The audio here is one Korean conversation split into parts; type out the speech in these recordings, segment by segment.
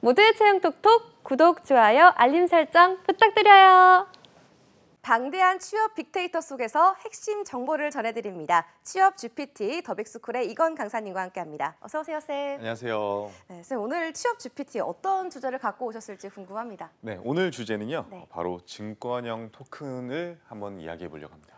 모두의 채용 톡톡 구독, 좋아요, 알림 설정 부탁드려요. 방대한 취업 빅데이터 속에서 핵심 정보를 전해드립니다. 취업 GPT 더빅스쿨의 이건 강사님과 함께합니다. 어서 오세요, 쌤. 안녕하세요. 네, 쌤 오늘 취업 GPT 어떤 주제를 갖고 오셨을지 궁금합니다. 네, 오늘 주제는요. 네. 바로 증권형 토큰을 한번 이야기해 보려고 합니다.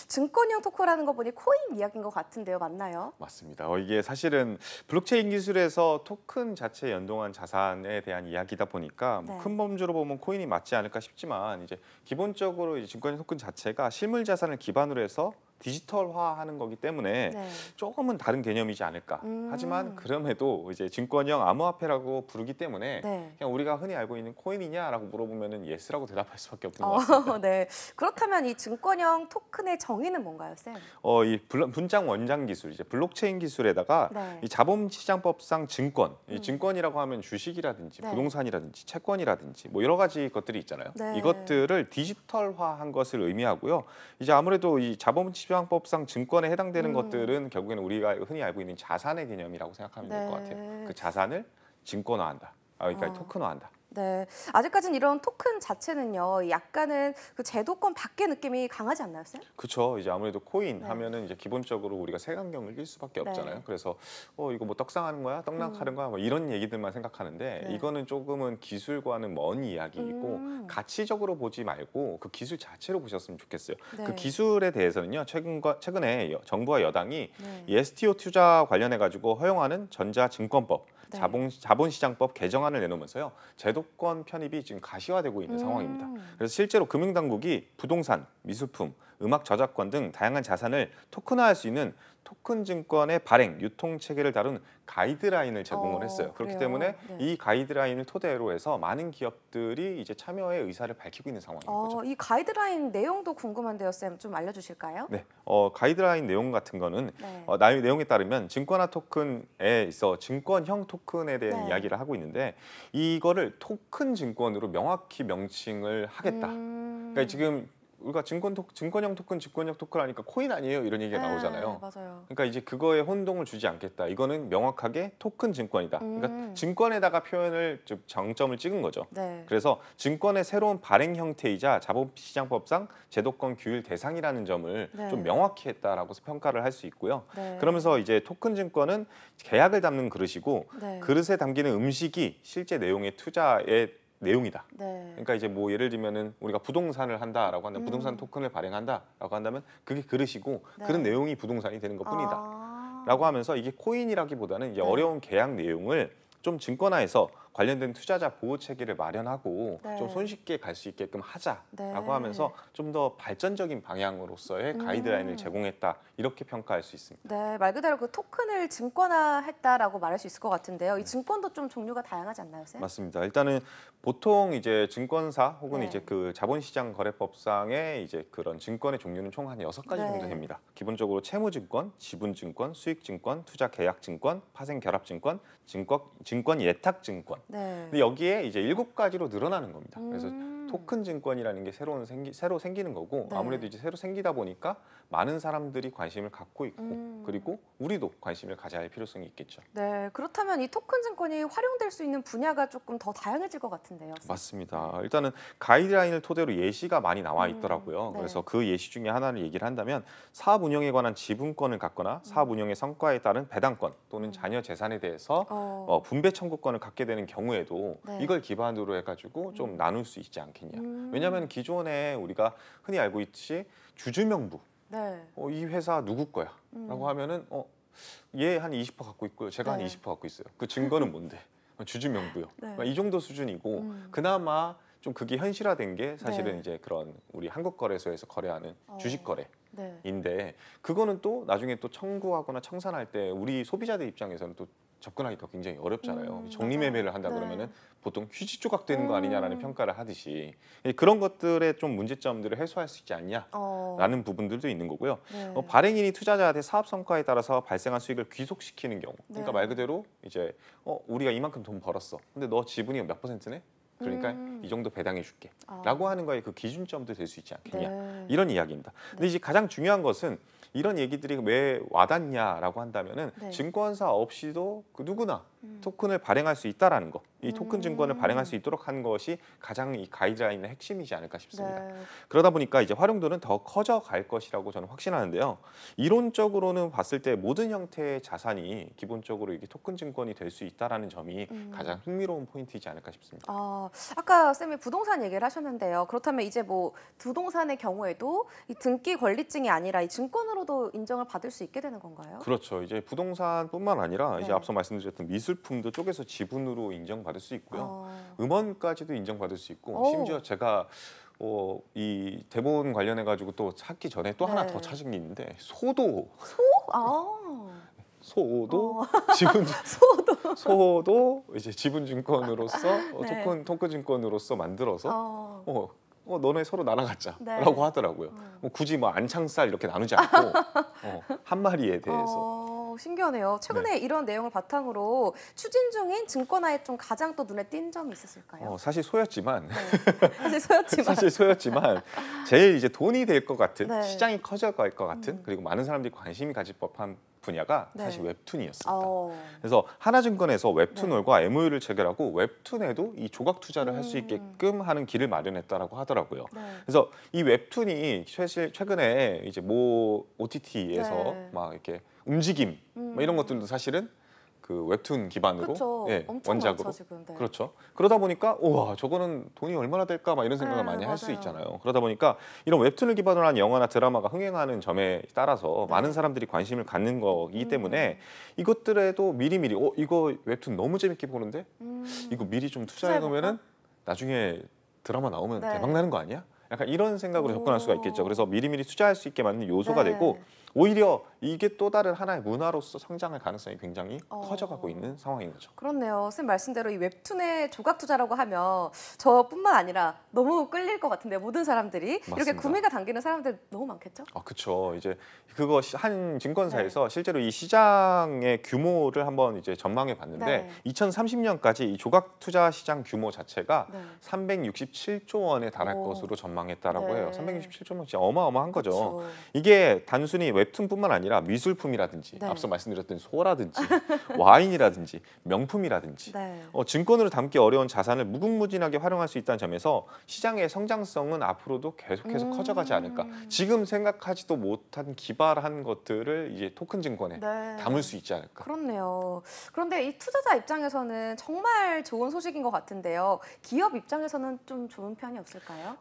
증권형 토큰라는 거 보니 코인 이야기인 것 같은데요, 맞나요? 맞습니다. 이게 사실은 블록체인 기술에서 토큰 자체에 연동한 자산에 대한 이야기다 보니까 네. 큰 범주로 보면 코인이 맞지 않을까 싶지만 이제 기본적으로 이제 증권형 토큰 자체가 실물 자산을 기반으로 해서 디지털화하는 거기 때문에 네. 조금은 다른 개념이지 않을까. 하지만 그럼에도 이제 증권형 암호화폐라고 부르기 때문에 네. 그냥 우리가 흔히 알고 있는 코인이냐라고 물어보면은 예스라고 대답할 수밖에 없는 것 같습니다. 네. 그렇다면 이 증권형 토큰의 정의는 뭔가요, 쌤? 이 분장 원장 기술, 이제 블록체인 기술에다가 네. 이 자본시장법상 증권, 이 증권이라고 하면 주식이라든지 네. 부동산이라든지 채권이라든지 뭐 여러 가지 것들이 있잖아요. 네. 이것들을 디지털화한 것을 의미하고요. 이제 아무래도 이 자본시장법상 증권에 해당되는 것들은 결국에는 우리가 흔히 알고 있는 자산의 개념이라고 생각하면 될 것 네. 같아요. 그 자산을 증권화한다. 그러니까 어. 토큰화한다. 네, 아직까지는 이런 토큰 자체는요, 약간은 그 제도권 밖의 느낌이 강하지 않나요, 쌤? 그렇죠. 이제 아무래도 코인 네. 하면은 이제 기본적으로 우리가 색안경을 낄 수밖에 네. 없잖아요. 그래서 이거 뭐 떡상하는 거야, 떡락하는 거야, 뭐 이런 얘기들만 생각하는데 네. 이거는 조금은 기술과는 먼 이야기이고 가치적으로 보지 말고 그 기술 자체로 보셨으면 좋겠어요. 네. 그 기술에 대해서는요, 최근에 정부와 여당이 네. 이 STO 투자 관련해 가지고 허용하는 전자증권법, 네. 자본시장법 개정안을 내놓으면서요, 제도권 편입이 지금 가시화되고 있는 상황입니다. 그래서 실제로 금융당국이 부동산, 미술품, 음악 저작권 등 다양한 자산을 토큰화할 수 있는 토큰 증권의 발행, 유통 체계를 다룬 가이드라인을 제공을 했어요. 그렇기 그래요? 때문에 네. 이 가이드라인을 토대로 해서 많은 기업들이 이제 참여의 의사를 밝히고 있는 상황인 거죠. 이 가이드라인 내용도 궁금한데요, 쌤. 좀 알려주실까요? 네, 가이드라인 내용 같은 거는 네. 내용에 따르면 증권화 토큰에 있어 증권형 토큰에 대한 네. 이야기를 하고 있는데 이거를 토큰 증권으로 명확히 명칭을 하겠다. 그러니까 지금 우리가 증권형 토큰, 증권형 토큰 하니까 코인 아니에요? 이런 얘기가 네, 나오잖아요. 맞아요. 그러니까 이제 그거에 혼동을 주지 않겠다. 이거는 명확하게 토큰 증권이다. 그러니까 증권에다가 표현을 좀 정점을 찍은 거죠. 네. 그래서 증권의 새로운 발행 형태이자 자본시장법상 제도권 규율 대상이라는 점을 네. 좀 명확히 했다라고 평가를 할 수 있고요. 네. 그러면서 이제 토큰 증권은 계약을 담는 그릇이고 네. 그릇에 담기는 음식이 실제 내용의 투자의 내용이다. 네. 그러니까 이제 뭐 예를 들면은 우리가 부동산을 한다라고 한다면 부동산 토큰을 발행한다라고 한다면 그게 그릇이고 네. 그런 내용이 부동산이 되는 것뿐이다. 아. 라고 하면서 이게 코인이라기보다는 이제 네. 어려운 계약 내용을 좀 증권화해서 관련된 투자자 보호 체계를 마련하고 네. 좀 손쉽게 갈 수 있게끔 하자라고 네. 하면서 좀 더 발전적인 방향으로서의 가이드라인을 제공했다 이렇게 평가할 수 있습니다. 네, 말 그대로 그 토큰을 증권화했다라고 말할 수 있을 것 같은데요. 이 증권도 좀 종류가 다양하지 않나요, 쌤? 맞습니다. 일단은 보통 이제 증권사 혹은 네. 이제 그 자본시장거래법상의 이제 그런 증권의 종류는 총 한 6가지 네. 정도 됩니다. 기본적으로 채무증권, 지분증권, 수익증권, 투자계약증권, 파생결합증권, 증권 예탁증권. 네. 근데 여기에 이제 7가지로 늘어나는 겁니다. 그래서 토큰 증권이라는 게 새로 생기는 거고 네. 아무래도 이제 새로 생기다 보니까 많은 사람들이 관심을 갖고 있고 그리고 우리도 관심을 가져야 할 필요성이 있겠죠. 네, 그렇다면 이 토큰 증권이 활용될 수 있는 분야가 조금 더 다양해질 것 같은데요. 쌤? 맞습니다. 일단은 가이드라인을 토대로 예시가 많이 나와 있더라고요. 네. 그래서 그 예시 중에 하나를 얘기를 한다면 사업 운영에 관한 지분권을 갖거나 사업 운영의 성과에 따른 배당권 또는 자녀 재산에 대해서 분배 청구권을 갖게 되는 경우에도 네. 이걸 기반으로 해가지고 좀 나눌 수 있지 않겠냐. 왜냐하면 기존에 우리가 흔히 알고 있듯이 주주명부 네. 이 회사 누구 거야? 라고 하면은 얘 한 20% 갖고 있고요. 제가 한 네. 20% 갖고 있어요. 그 증거는 뭔데? 주주명부요. 네. 이 정도 수준이고 그나마 좀 그게 현실화된 게 사실은 네. 이제 그런 우리 한국거래소에서 거래하는 주식거래인데 네. 그거는 또 나중에 또 청구하거나 청산할 때 우리 소비자들 입장에서는 또 접근하기가 굉장히 어렵잖아요. 정리매매를 한다 네. 그러면은 보통 휴지 조각 되는 거 아니냐라는 평가를 하듯이 그런 것들의 좀 문제점들을 해소할 수 있지 않냐라는 부분들도 있는 거고요. 네. 발행인이 투자자한테 사업 성과에 따라서 발생한 수익을 귀속시키는 경우, 그러니까 네. 말 그대로 이제 우리가 이만큼 돈 벌었어. 근데 너 지분이 몇 %네? 그러니까 이 정도 배당해 줄게. 라고 하는 거에 그 기준점도 될 수 있지 않겠냐. 네. 이런 이야기입니다. 근데 이제 가장 중요한 것은 이런 얘기들이 왜 와닿냐라고 한다면은 네. 증권사 없이도 그 누구나 토큰을 발행할 수 있다라는 거, 이 토큰 증권을 발행할 수 있도록 한 것이 가장 이 가이드라인의 핵심이지 않을까 싶습니다. 네. 그러다 보니까 이제 활용도는 더 커져 갈 것이라고 저는 확신하는데요. 이론적으로는 봤을 때 모든 형태의 자산이 기본적으로 이게 토큰 증권이 될 수 있다라는 점이 가장 흥미로운 포인트이지 않을까 싶습니다. 아까 쌤이 부동산 얘기를 하셨는데요. 그렇다면 이제 뭐 부동산의 경우에도 이 등기 권리증이 아니라 이 증권으로도 인정을 받을 수 있게 되는 건가요? 그렇죠. 이제 부동산뿐만 아니라 이제 네. 앞서 말씀드렸던 미술품도 쪼개서 지분으로 인정받을 수 있고요. 음원까지도 인정받을 수 있고 오. 심지어 제가 이 대본 관련해 가지고 또 찾기 전에 또 하나 네. 더 찾은 게 있는데 소도 소도 이제 지분증권으로서 네. 토큰 증권으로서 만들어서 너네 서로 나눠갖자라고 네. 하더라고요. 굳이 뭐 안창살 이렇게 나누지 않고 한 마리에 대해서. 신기하네요. 최근에 이런 내용을 바탕으로 추진 중인 증권화에 좀 가장 또 눈에 띈 점이 있었을까요? 사실 소였지만 사실 소였지만 제일 이제 돈이 될 것 같은 네. 시장이 커져갈 것 같은 그리고 많은 사람들이 관심이 가질 법한 분야가 네. 사실 웹툰이었습니다. 그래서 하나증권에서 웹툰홀과 MOU를 체결하고 웹툰에도 이 조각 투자를 할 수 있게끔 하는 길을 마련했다라고 하더라고요. 네. 그래서 이 웹툰이 최근에 이제 모 OTT에서 네. 막 이렇게 움직임 뭐 이런 것들도 사실은 그 웹툰 기반으로 그쵸. 엄청 원작으로 많죠, 지금. 네. 그렇죠. 그러다 보니까 우와 저거는 돈이 얼마나 될까 막 이런 생각을 많이 할 수 맞아요. 있잖아요. 그러다 보니까 이런 웹툰을 기반으로 한 영화나 드라마가 흥행하는 점에 따라서 많은 사람들이 관심을 갖는 거이기 때문에 이것들에도 미리미리 이거 웹툰 너무 재밌게 보는데 이거 미리 좀 투자해 놓으면은 나중에 드라마 나오면 네. 대박 나는 거 아니야? 약간 이런 생각으로 접근할 수가 있겠죠. 그래서 미리미리 투자할 수 있게 만드는 요소가 네. 되고 오히려 이게 또 다른 하나의 문화로서 성장할 가능성이 굉장히 커져가고 있는 상황인 거죠. 그렇네요. 쌤 말씀대로 이 웹툰의 조각 투자라고 하면 저뿐만 아니라 너무 끌릴 것 같은데 모든 사람들이 이렇게 맞습니다. 구매가 당기는 사람들 너무 많겠죠? 그렇죠. 이제 그거 한 증권사에서 실제로 이 시장의 규모를 한번 이제 전망해 봤는데 네. 2030년까지 이 조각 투자 시장 규모 자체가 네. 367조 원에 달할 것으로 전망했다라고 네. 해요. 367조 원 진짜 어마어마한 거죠. 그렇죠. 이게 단순히 웹툰뿐만 아니라 미술품이라든지 네. 앞서 말씀드렸던 소라든지 와인이라든지 명품이라든지 네. 증권으로 담기 어려운 자산을 무궁무진하게 활용할 수 있다는 점에서 시장의 성장성은 앞으로도 계속해서 커져가지 않을까. 지금 생각하지도 못한 기발한 것들을 이제 토큰 증권에 네. 담을 수 있지 않을까. 그렇네요. 그런데 이 투자자 입장에서는 정말 좋은 소식인 것 같은데요. 기업 입장에서는 좀 좋은 편이 없을까요?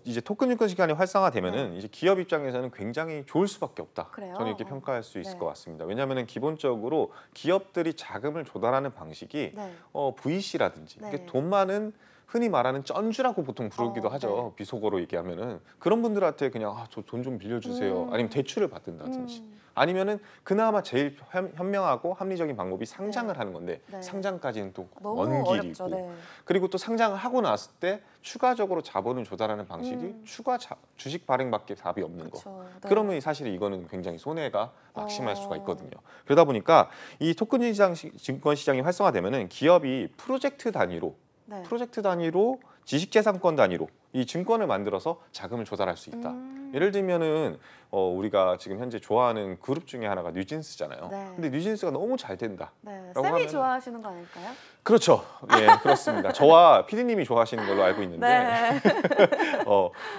이제 토큰 증권 시장이 활성화되면은 이제 기업 입장에서는 굉장히 좋을 수밖에 없다. 그래요? 저는 이렇게 평가할 수 있을 네. 것 같습니다. 왜냐하면 기본적으로 기업들이 자금을 조달하는 방식이 네. VC라든지 네. 이게 돈 많은 흔히 말하는 쩐주라고 보통 부르기도 하죠. 비속어로 얘기하면은 그런 분들한테 그냥 저 돈 좀 빌려주세요. 아니면 대출을 받든다든지. 아니면은 그나마 제일 현명하고 합리적인 방법이 상장을 하는 건데 네. 상장까지는 또 너무 먼 길이고 어렵죠. 네. 그리고 또 상장을 하고 났을 때 추가적으로 자본을 조달하는 방식이 추가 주식 발행밖에 답이 없는 거. 그렇죠. 네. 그러면 사실 이거는 굉장히 손해가 막심할 수가 있거든요. 그러다 보니까 이 토큰 증권 시장이 활성화되면은 기업이 프로젝트 단위로 지식재산권 단위로 이 증권을 만들어서 자금을 조달할 수 있다. 예를 들면은 우리가 지금 현재 좋아하는 그룹 중에 하나가 뉴진스잖아요. 네. 근데 뉴진스가 너무 잘 된다. 네. 라고 쌤이 하면은- 좋아하시는 거 아닐까요? 그렇죠. 예, 그렇습니다. 저와 피디님이 좋아하시는 걸로 알고 있는데 네.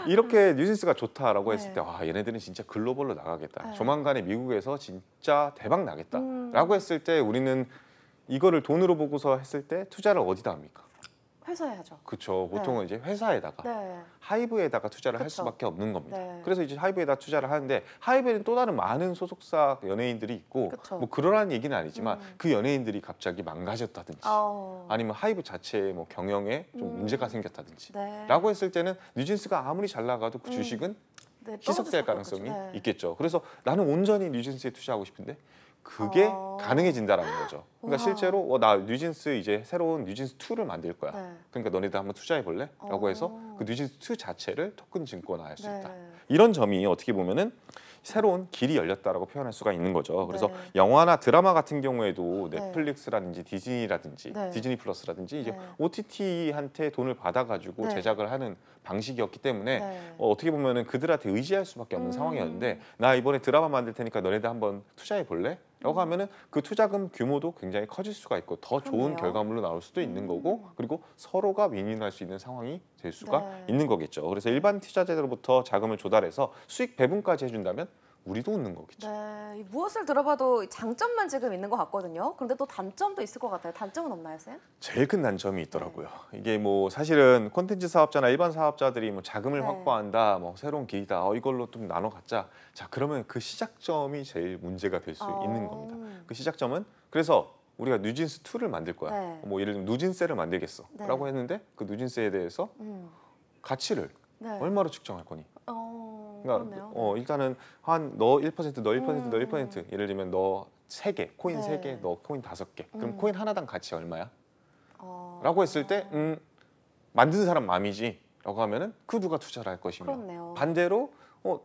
이렇게 뉴진스가 좋다라고 했을 네. 때 얘네들은 진짜 글로벌로 나가겠다. 네. 조만간에 미국에서 진짜 대박 나겠다라고 했을 때 우리는 이거를 돈으로 보고서 했을 때 투자를 어디다 합니까? 회사에 하죠. 그렇죠. 보통은 이제 회사에다가 네. 하이브에다가 투자를 할 그쵸. 수밖에 없는 겁니다. 네. 그래서 이제 하이브에다 투자를 하는데 하이브에는 또 다른 많은 소속사 연예인들이 있고 그쵸. 뭐 그러라는 얘기는 아니지만 그 연예인들이 갑자기 망가졌다든지 아니면 하이브 자체의 뭐 경영에 좀 문제가 생겼다든지 네. 라고 했을 때는 뉴진스가 아무리 잘 나가도 그 주식은 네, 희석될 떨어질 가능성이 수밖에 없죠. 네. 있겠죠. 그래서 나는 온전히 뉴진스에 투자하고 싶은데 그게 가능해진다라는 거죠. 그러니까 실제로 나 뉴진스 이제 새로운 뉴진스 2를 만들 거야. 네. 그러니까 너네들 한번 투자해 볼래? 라고 해서 그 뉴진스 2 자체를 토큰 증권화할 수 네. 있다. 이런 점이 어떻게 보면은 새로운 길이 열렸다라고 표현할 수가 있는 거죠. 그래서 네. 영화나 드라마 같은 경우에도 네. 넷플릭스라든지 디즈니라든지 네. 디즈니 플러스라든지 이제 네. OTT한테 돈을 받아가지고 네. 제작을 하는 방식이었기 때문에 네. 어떻게 보면은 그들한테 의지할 수밖에 없는 상황이었는데 나 이번에 드라마 만들 테니까 너네들 한번 투자해 볼래? 라고 하면은 그 투자금 규모도 굉장히 커질 수가 있고 더 좋은 그렇네요. 결과물로 나올 수도 있는 거고 그리고 서로가 윈윈할 수 있는 상황이 될 수가 네. 있는 거겠죠. 그래서 일반 투자자들로부터 자금을 조달해서 수익 배분까지 해준다면 우리도 웃는 거겠죠. 네, 이 무엇을 들어봐도 장점만 지금 있는 것 같거든요. 그런데 또 단점도 있을 것 같아요. 단점은 없나요, 쌤? 제일 큰 단점이 있더라고요. 이게 뭐 사실은 콘텐츠 사업자나 일반 사업자들이 뭐 자금을 네. 확보한다, 확보한다, 뭐 새로운 길이다, 이걸로 좀 나눠 갖자. 자, 그러면 그 시작점이 제일 문제가 될 수 있는 겁니다. 그 시작점은 그래서 우리가 뉴진스 2를 만들 거야. 네. 뭐 예를 들면 누진세를 만들겠어라고 네. 했는데 그 누진세에 대해서 가치를 네. 얼마로 측정할 거니? 그러니까 그렇네요. 일단은 한 너 1%, 너 1%, 너 1%. 예를 들면 너 3개, 코인 네. 3개, 너 코인 5개. 그럼 코인 하나당 가치 얼마야? 어... 라고 했을 때 만든 사람 맘이지 라고 하면은 그 누가 투자를 할 것이며 그렇네요. 반대로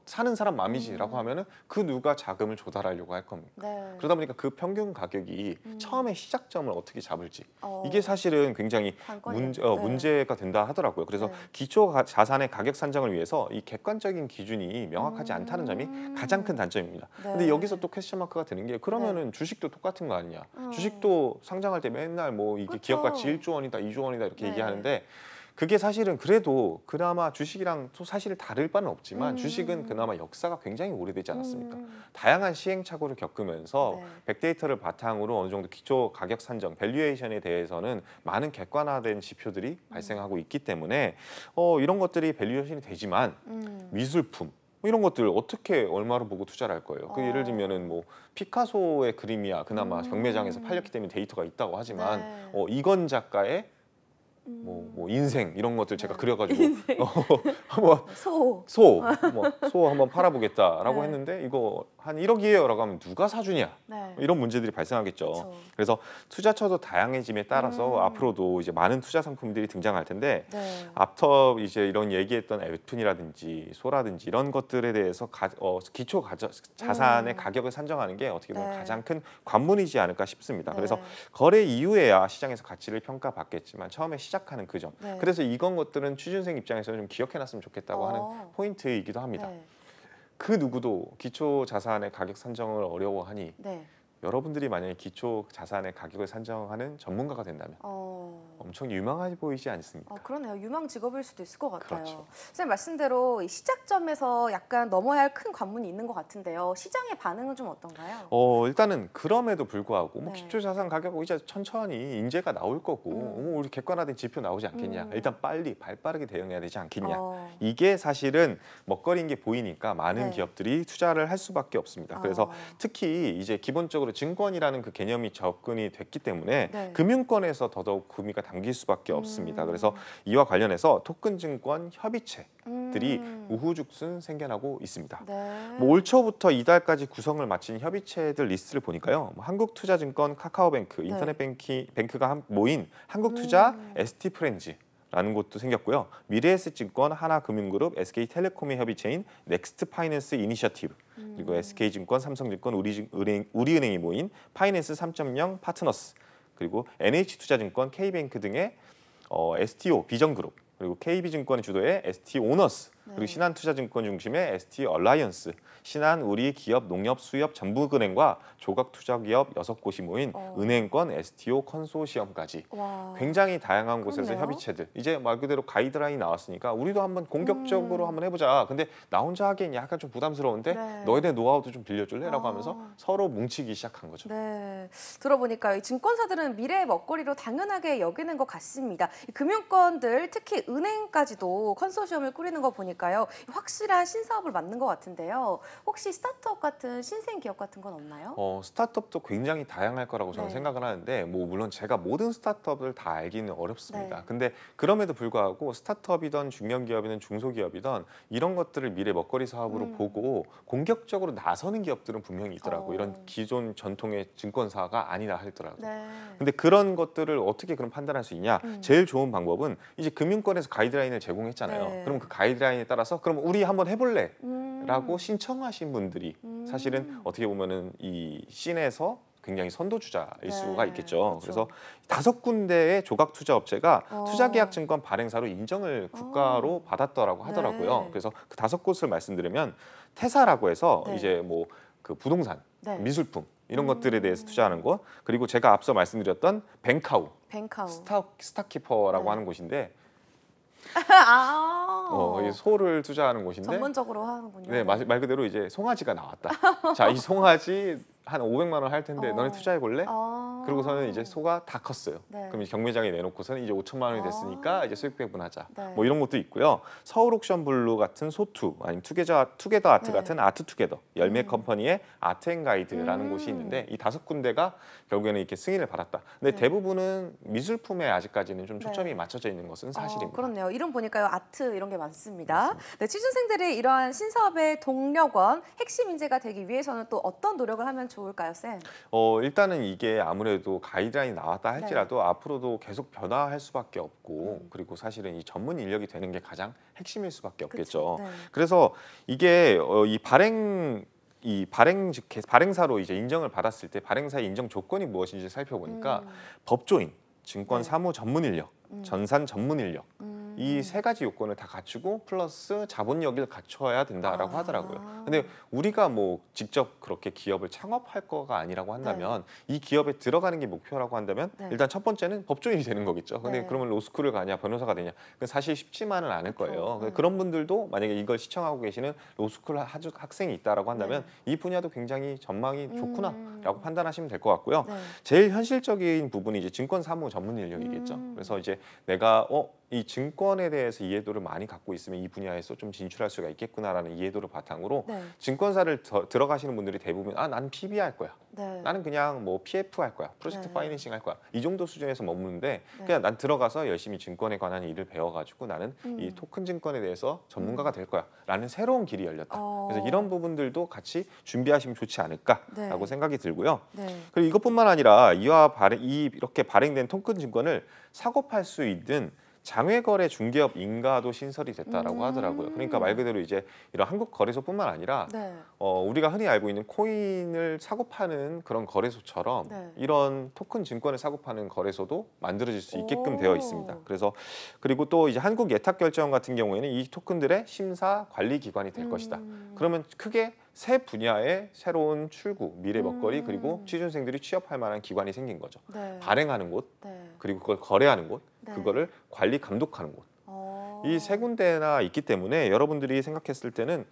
사는 사람 맘이지 라고 하면은 그 누가 자금을 조달하려고 할 겁니다. 네. 그러다 보니까 그 평균 가격이 처음에 시작점을 어떻게 잡을지 어... 이게 사실은 굉장히 관건이에요. 네. 문제가 된다 하더라고요. 그래서 네. 기초 자산의 가격 산정을 위해서 이 객관적인 기준이 명확하지 않다는 점이 가장 큰 단점입니다. 네. 근데 여기서 또 퀘스천 마크가 드는 게 그러면은 주식도 똑같은 거 아니냐? 주식도 상장할 때 맨날 뭐 이게 그쵸. 기업 가치 1조 원이다, 2조 원이다 이렇게 네. 얘기하는데 그게 사실은 그래도 그나마 주식이랑 또 사실 다를 바는 없지만 주식은 그나마 역사가 굉장히 오래되지 않았습니까? 다양한 시행착오를 겪으면서 네. 빅데이터를 바탕으로 어느 정도 기초 가격 산정, 밸류에이션에 대해서는 많은 객관화된 지표들이 발생하고 있기 때문에 이런 것들이 밸류에이션이 되지만 미술품 이런 것들 어떻게 얼마로 보고 투자를 할 거예요? 그 예를 들면은 뭐 피카소의 그림이야 그나마 경매장에서 팔렸기 때문에 데이터가 있다고 하지만 네. 이건 작가의 뭐 인생 이런 것들 제가 그려가지고 한번 소 한번 팔아보겠다라고 네. 했는데 이거 한 1억이에요라고 하면 누가 사주냐 네. 이런 문제들이 발생하겠죠. 그쵸. 그래서 투자처도 다양해짐에 따라서 앞으로도 이제 많은 투자 상품들이 등장할 텐데 네. 앞터 이제 이런 얘기했던 웹툰이라든지 소라든지 이런 것들에 대해서 기초 자산의 가격을 산정하는 게 어떻게 보면 네. 가장 큰 관문이지 않을까 싶습니다. 네. 그래서 거래 이후에야 시장에서 가치를 평가받겠지만 처음에 시작하는 그 점. 네. 그래서 이런 것들은 취준생 입장에서는 좀 기억해놨으면 좋겠다고 하는 포인트이기도 합니다. 네. 그 누구도 기초 자산의 가격 산정을 어려워하니 네. 여러분들이 만약에 기초 자산의 가격을 산정하는 전문가가 된다면 엄청 유망해 보이지 않습니까? 그러네요. 유망 직업일 수도 있을 것 같아요. 그렇죠. 선생님 말씀대로 이 시작점에서 약간 넘어야 할 큰 관문이 있는 것 같은데요. 시장의 반응은 좀 어떤가요? 일단은 그럼에도 불구하고 뭐 네. 기초 자산 가격 이제 천천히 인재가 나올 거고 우리 객관화된 지표 나오지 않겠냐. 일단 빨리 발빠르게 대응해야 되지 않겠냐. 이게 사실은 먹거리인 게 보이니까 많은 네. 기업들이 투자를 할 수밖에 없습니다. 그래서 특히 이제 기본적으로 증권이라는 그 개념이 접근이 됐기 때문에 네. 금융권에서 더더욱 구미가 당길 수밖에 없습니다. 그래서 이와 관련해서 토큰 증권 협의체들이 우후죽순 생겨나고 있습니다. 네. 뭐 올 초부터 이달까지 구성을 마친 협의체들 리스트를 보니까요. 뭐 한국투자증권, 카카오뱅크, 인터넷 뱅크가 모인 한국투자, ST프렌즈라는 곳도 생겼고요. 미래에셋증권, 하나금융그룹, SK텔레콤의 협의체인 넥스트파이낸스 이니셔티브, 그리고 SK증권, 삼성증권, 우리은행이 모인 파이낸스 3.0 파트너스, 그리고 NH투자증권, K뱅크 등의 STO 비전그룹, 그리고 KB증권 주도의 ST오너스, 그리고 신한투자증권 중심의 ST얼라이언스, 신한 우리 기업 농협 수협 전북은행과 조각투자기업 6곳이 모인 은행권 STO 컨소시엄까지 굉장히 다양한 곳에서 그러네요. 협의체들 이제 말 그대로 가이드라인이 나왔으니까 우리도 한번 공격적으로 한번 해보자. 근데 나 혼자 하기엔 약간 좀 부담스러운데 네. 너희들 노하우도 좀 빌려줄래? 라고 하면서 서로 뭉치기 시작한 거죠. 네. 네, 들어보니까 이 증권사들은 미래의 먹거리로 당연하게 여기는 것 같습니다. 이 금융권들, 특히 은행까지도 컨소시엄을 꾸리는 거 보니까요. 확실한 신사업을 만든 것 같은데요. 혹시 스타트업 같은 신생 기업 같은 건 없나요? 스타트업도 굉장히 다양할 거라고 저는 네. 생각을 하는데 뭐 물론 제가 모든 스타트업을 다 알기는 어렵습니다. 네. 근데 그럼에도 불구하고 스타트업이든 중견기업이든 중소기업이든 이런 것들을 미래 먹거리 사업으로 보고 공격적으로 나서는 기업들은 분명히 있더라고요. 이런 기존 전통의 증권사가 아니라 하더라고요. 네. 근데 그런 것들을 어떻게 그럼 판단할 수 있냐? 제일 좋은 방법은 이제 금융권에서 가이드라인을 제공했잖아요. 네. 그럼 그 가이드라인에 따라서 그럼 우리 한번 해볼래? 라고 신청하신 분들이 사실은 어떻게 보면은 이 씬에서 굉장히 선도주자일 네. 수가 있겠죠. 그렇죠. 그래서 5군데의 조각 투자 업체가 투자계약증권 발행사로 인정을 국가로 받았더라고 하더라고요. 네. 그래서 그 5곳을 말씀드리면 테사라고 해서 네. 이제 뭐 그 부동산, 네. 미술품 이런 것들에 대해서 투자하는 곳, 그리고 제가 앞서 말씀드렸던 뱅카우, 뱅카우. 스타키퍼라고 네. 하는 곳인데 아, 이 소를 투자하는 곳인데 전문적으로 하는군요. 네, 말 그대로 이제 송아지가 나왔다. 자, 이 송아지 한 500만 원 할 텐데 너네 투자해 볼래? 그러고서는 이제 소가 다 컸어요. 네. 그럼 이제 경매장에 내놓고서는 이제 5천만 원이 됐으니까 이제 수익 배분하자. 네. 뭐 이런 것도 있고요. 서울 옥션 블루 같은 소투, 아니면 투게더 아트 네. 같은 아트 투게더 열매 컴퍼니의 아트앤가이드라는 곳이 있는데 이 5군데가 결국에는 이렇게 승인을 받았다. 근데 네. 대부분은 미술품에 아직까지는 좀 초점이 네. 맞춰져 있는 것은 사실입니다. 그렇네요. 이름 보니까요. 아트 이런 게 많습니다. 네, 취준생들이 이러한 신사업의 동력원, 핵심 인재가 되기 위해서는 또 어떤 노력을 하면 좋을까요, 쌤? 일단은 이게 아무래도 가이드라인이 나왔다 할지라도 앞으로도 계속 변화할 수밖에 없고 그리고 사실은 이 전문 인력이 되는 게 가장 핵심일 수밖에 없겠죠. 네. 그래서 이게 이 발행사로 이제 인정을 받았을 때 발행사의 인정 조건이 무엇인지 살펴보니까 법조인, 증권 사무 전문 인력, 전산 전문 인력 이 3가지 요건을 다 갖추고 플러스 자본력을 갖춰야 된다라고 하더라고요. 근데 우리가 뭐 직접 그렇게 기업을 창업할 거가 아니라고 한다면 이 기업에 들어가는 게 목표라고 한다면 일단 첫 번째는 법조인이 되는 거겠죠. 근데 그러면 로스쿨을 가냐 변호사가 되냐 그건 사실 쉽지만은 않을 거예요. 그런 분들도 만약에 이걸 시청하고 계시는 로스쿨 학생이 있다라고 한다면 이 분야도 굉장히 전망이 좋구나라고 판단하시면 될 것 같고요. 제일 현실적인 부분이 이제 증권 사무 전문 인력이겠죠. 그래서 이제 내가 이 증권에 대해서 이해도를 많이 갖고 있으면 이 분야에서 좀 진출할 수가 있겠구나라는 이해도를 바탕으로 증권사를 들어가시는 분들이 대부분 나는 PB 할 거야. 나는 그냥 뭐 PF 할 거야. 프로젝트 파이낸싱 할 거야. 이 정도 수준에서 머무는데 그냥 난 들어가서 열심히 증권에 관한 일을 배워가지고 나는 이 토큰 증권에 대해서 전문가가 될 거야. 라는 새로운 길이 열렸다. 그래서 이런 부분들도 같이 준비하시면 좋지 않을까라고 생각이 들고요. 그리고 이것뿐만 아니라 이렇게 발행된 토큰 증권을 사고 팔 수 있는 장외거래 중개업 인가도 신설이 됐다라고 하더라고요. 그러니까 말 그대로 이제 이런 한국 거래소뿐만 아니라 우리가 흔히 알고 있는 코인을 사고 파는 그런 거래소처럼 이런 토큰 증권을 사고 파는 거래소도 만들어질 수 있게끔 되어 있습니다. 그래서 그리고 또 이제 한국예탁결제원 같은 경우에는 이 토큰들의 심사 관리 기관이 될 것이다. 그러면 크게 세 분야의 새로운 출구, 미래 먹거리 그리고 취준생들이 취업할 만한 기관이 생긴 거죠. 발행하는 곳, 그리고 그걸 거래하는 곳, 그거를 관리 감독하는 곳. 이 3군데나 있기 때문에 여러분들이 생각했을 때는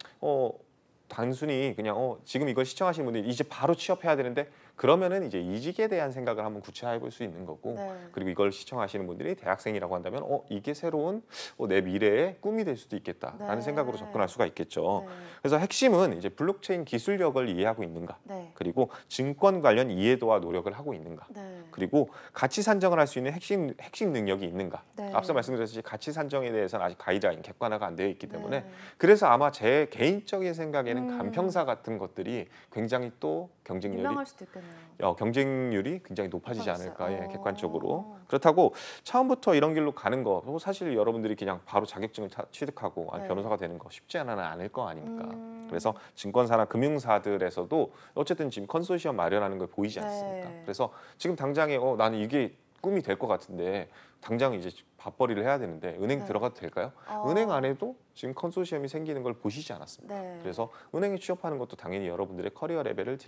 단순히 그냥 지금 이걸 시청하시는 분들이 이제 바로 취업해야 되는데 그러면은 이제 이직에 대한 생각을 한번 구체화해 볼 수 있는 거고 그리고 이걸 시청하시는 분들이 대학생이라고 한다면 이게 새로운 내 미래의 꿈이 될 수도 있겠다라는 생각으로 접근할 수가 있겠죠. 그래서 핵심은 이제 블록체인 기술력을 이해하고 있는가 그리고 증권 관련 이해도와 노력을 하고 있는가 그리고 가치 산정을 할 수 있는 핵심 능력이 있는가. 앞서 말씀드렸듯이 가치 산정에 대해서는 아직 가이드라인 객관화가 안 되어 있기 때문에 그래서 아마 제 개인적인 생각에는 간평사 같은 것들이 굉장히 또 유명할 수도 있겠네요. 경쟁률이 굉장히 높아지지 않을까 객관적으로. 그렇다고 처음부터 이런 길로 가는 거 사실 여러분들이 그냥 바로 자격증을 취득하고 변호사가 되는 거 쉽지 않을 거 아닙니까? 그래서 증권사나 금융사들에서도 어쨌든 지금 컨소시엄 마련하는 걸 보이지 않습니까? 그래서 지금 당장에 나는 이게 꿈이 될 것 같은데 당장 이제 밥벌이를 해야 되는데 은행 들어가도 될까요? 은행 안에도 지금 컨소시엄이 생기는 걸 보시지 않았습니다. 네. 그래서 은행에 취업하는 것도 당연히 여러분들의 커리어 레벨을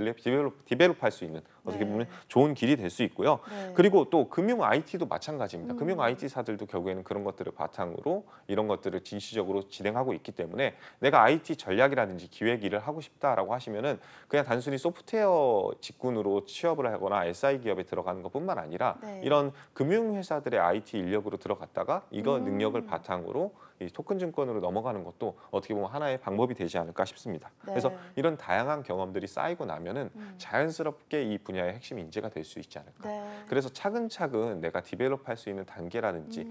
디벨롭할 수 있는 어떻게 네. 보면 좋은 길이 될 수 있고요. 네. 그리고 또 금융 IT도 마찬가지입니다. 금융 IT사들도 결국에는 그런 것들을 바탕으로 이런 것들을 진시적으로 진행하고 있기 때문에 내가 IT 전략이라든지 기획 일을 하고 싶다라고 하시면은 그냥 단순히 소프트웨어 직군으로 취업을 하거나 SI 기업에 들어가는 것뿐만 아니라 네. 이런 금융회사들의 IT 인력으로 들어갔다가 이거 능력을 바탕으로 이 토큰 증권으로 넘어가는 것도 어떻게 보면 하나의 방법이 되지 않을까 싶습니다. 네. 그래서 이런 다양한 경험들이 쌓이고 나면은 자연스럽게 이 분야의 핵심 인재가 될 수 있지 않을까. 네. 그래서 차근차근 내가 디벨롭할 수 있는 단계라든지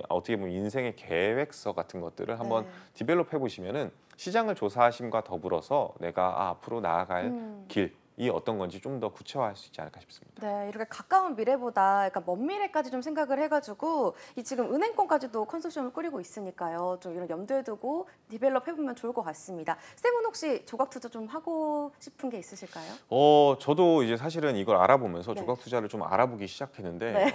어떻게 보면 인생의 계획서 같은 것들을 한번 네. 디벨롭해 보시면은 시장을 조사하심과 더불어서 내가 앞으로 나아갈 길 이 어떤 건지 좀 더 구체화할 수 있지 않을까 싶습니다. 네, 이렇게 가까운 미래보다 약간 먼 미래까지 좀 생각을 해가지고 이 지금 은행권까지도 컨소시엄을 꾸리고 있으니까요. 좀 이런 염두에 두고 디벨롭 해보면 좋을 것 같습니다. 쌤은 혹시 조각 투자 좀 하고 싶은 게 있으실까요? 저도 이제 사실은 이걸 알아보면서 네. 조각 투자를 좀 알아보기 시작했는데 네.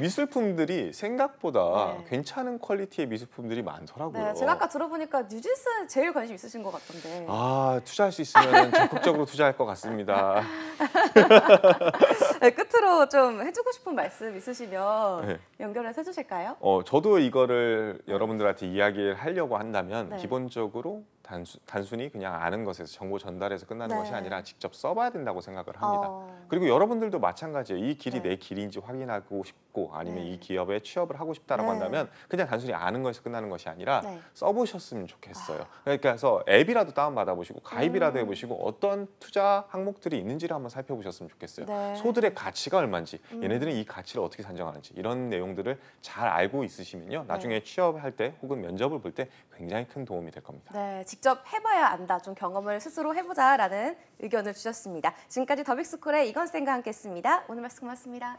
미술품들이 생각보다 네. 괜찮은 퀄리티의 미술품들이 많더라고요. 네, 제가 아까 들어보니까 뉴진스 제일 관심 있으신 것 같던데. 투자할 수 있으면 적극적으로 투자할 것 같습니다. 네, 끝으로 좀 해주고 싶은 말씀 있으시면 네. 연결해서 해주실까요? 저도 이거를 여러분들한테 이야기를 하려고 한다면 네. 기본적으로 단순히 그냥 아는 것에서 정보 전달해서 끝나는 네. 것이 아니라 직접 써봐야 된다고 생각을 합니다. 어. 그리고 여러분들도 마찬가지예요. 이 길이 네. 내 길인지 확인하고 싶고 아니면 네. 이 기업에 취업을 하고 싶다라고 네. 한다면 그냥 단순히 아는 것에서 끝나는 것이 아니라 네. 써보셨으면 좋겠어요. 그러니까 그래서 앱이라도 다운받아보시고 가입이라도 해보시고 어떤 투자 항목들이 있는지를 한번 살펴보셨으면 좋겠어요. 네. 소들의 가치가 얼마인지 얘네들은 이 가치를 어떻게 산정하는지 이런 내용들을 잘 알고 있으시면요. 나중에 취업할 때 혹은 면접을 볼 때 굉장히 큰 도움이 될 겁니다. 네, 직접 해봐야 안다. 좀 경험을 스스로 해보자라는 의견을 주셨습니다. 지금까지 더빅스쿨의 이건쌤과 함께했습니다. 오늘 말씀 고맙습니다.